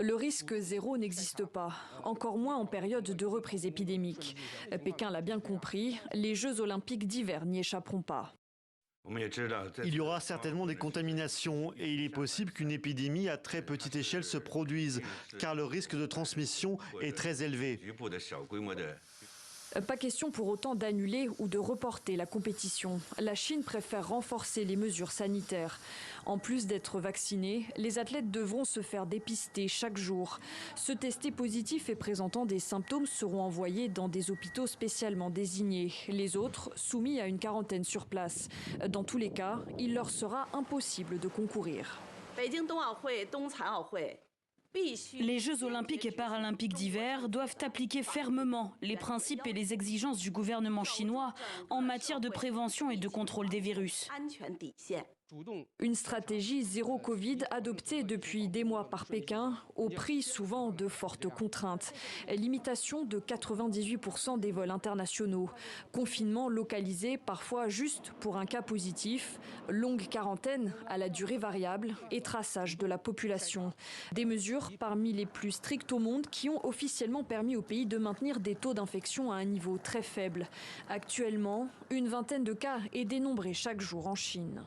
Le risque zéro n'existe pas, encore moins en période de reprise épidémique. Pékin l'a bien compris, les Jeux olympiques d'hiver n'y échapperont pas. Il y aura certainement des contaminations et il est possible qu'une épidémie à très petite échelle se produise, car le risque de transmission est très élevé. Pas question pour autant d'annuler ou de reporter la compétition. La Chine préfère renforcer les mesures sanitaires. En plus d'être vaccinés, les athlètes devront se faire dépister chaque jour. Ceux testés positifs et présentant des symptômes seront envoyés dans des hôpitaux spécialement désignés. Les autres, soumis à une quarantaine sur place. Dans tous les cas, il leur sera impossible de concourir. Les Jeux olympiques et paralympiques d'hiver doivent appliquer fermement les principes et les exigences du gouvernement chinois en matière de prévention et de contrôle des virus. Une stratégie zéro Covid adoptée depuis des mois par Pékin, au prix souvent de fortes contraintes. Limitation de 98% des vols internationaux. Confinement localisé parfois juste pour un cas positif. Longue quarantaine à la durée variable et traçage de la population. Des mesures parmi les plus strictes au monde qui ont officiellement permis au pays de maintenir des taux d'infection à un niveau très faible. Actuellement, une vingtaine de cas est dénombrée chaque jour en Chine.